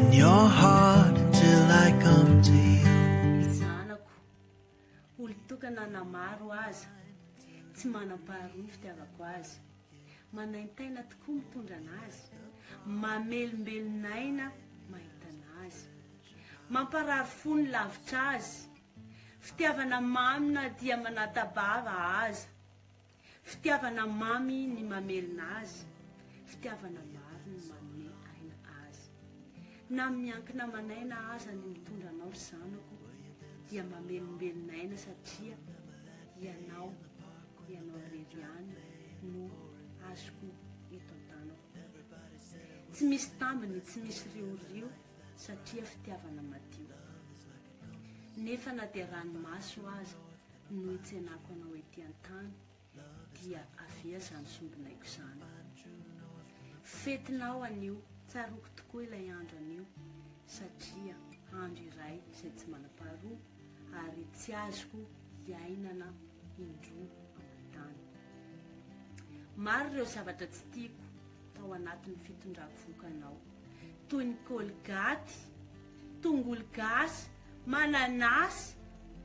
in your heart till I come to you. Zanako olo tokana namaro aza tsy manam-paharoa ny fitiavako azy, manaintaina tokoa mitondra anazy, mamelombelon'aina mahitana azy, mamparary fo ny lavitra azy, fitiavana mamina dia manatabava aza, fitiavana mamy ny mamelona azy, fitiavana maro ny manome aina azy. Na miankina manaina aza ny mitondra anao ry zanako dia mamelombelon'aina satria ianao reriany no azoko eto an-tanako. Tsy misy tambiny, tsy misy riorio satria fitiavana madio. Nefa na dia ranomaso aza no hitsenako anao ety an-tany dia avia zany sombinaiko zany. Fetinao anio, tsaroko tokoa ilay andro anio satria andro iray izay tsy manam-paharoa ary tsy azoko hiainana indroa aman-tany. Maro ireo zavatra tsy tiako tao anatin'ny fitondrako vokanao, toy ny kolgaty, tongolo gasy, mananasy,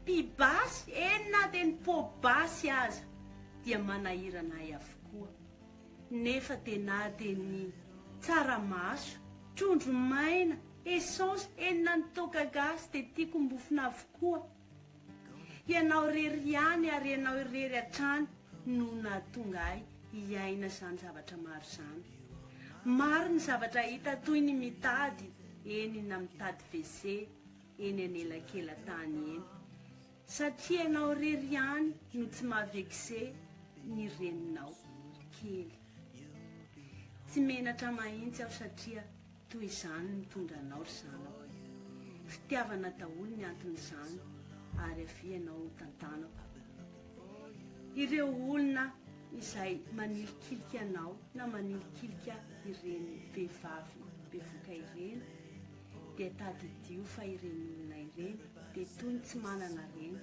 pibasy, enina dia ny pobasy aza dia manahirana ahy avokoa. Nefa dia na dia ny tsaramaso, trondro maina, essence, enina ny toaka gasy dia tiako mbofina avokoa. Ianao rery ihany ary ianao rery hatrany no nahatonga ahy hiaina izany zavatra maro izany. Maro ny zavatra hita toy ny mitady, eny na mitady WC, eny anelakelan-tany eny. Satria ianao rery ihany no tsy mahavekse ny reninao kely. Tsy menatra mahitsy aho satria toy izany mitondra anao ry zanako. Fitiavana daholo ny anton'izany ary avianao tantanako. Ireo olona izay manilikilika anao na manilikilika ireny vehivavy bevoka ireny dia tadidio fa ireny olona ireny dia toy ny tsy manana reny.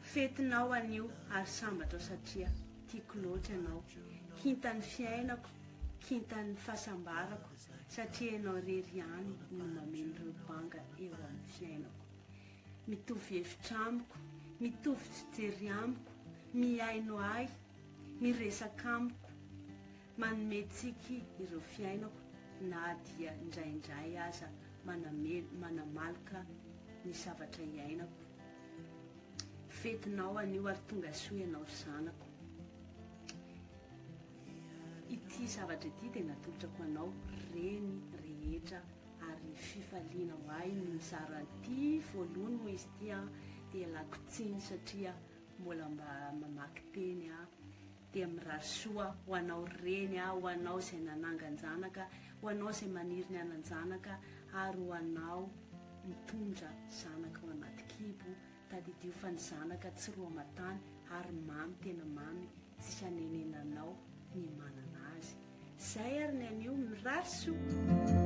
Fetinao anio ary sambatra satria tiako loatra ianao, kintan'ny fiainako, kintan'ny fahasambarako satria ianao rery ihany no mameno ireo banga eo amin'ny fiainako. Mitovy hevitra amiko, mitovy fijery amiko, miaino ahy, miresaka amiko, manome tsiky ireo fiainako na dia indraindray aza manamalika ny zavatra iainako. Fetinao anio ary tonga soa ianao ry zanako. Ity zavatra ity dia natolotrako anao reny rehetra ary fifaliana ho ahy ny mizara ty voalohany moa izy ty dia lakotsiny satria mbola mba mamaky teny dia mirary soa ho anao reny ho anao izay nanangan-janaka, ho anao izay maniry ny anan-janaka ary ho anao mitondra zanaka ao anaty kibo. Tadidio fa ny zanaka tsy roa aman-tany ary mamy, tena mamy, tsisy anenenanao ny manana azy. Zay ary ny anio mirary soa.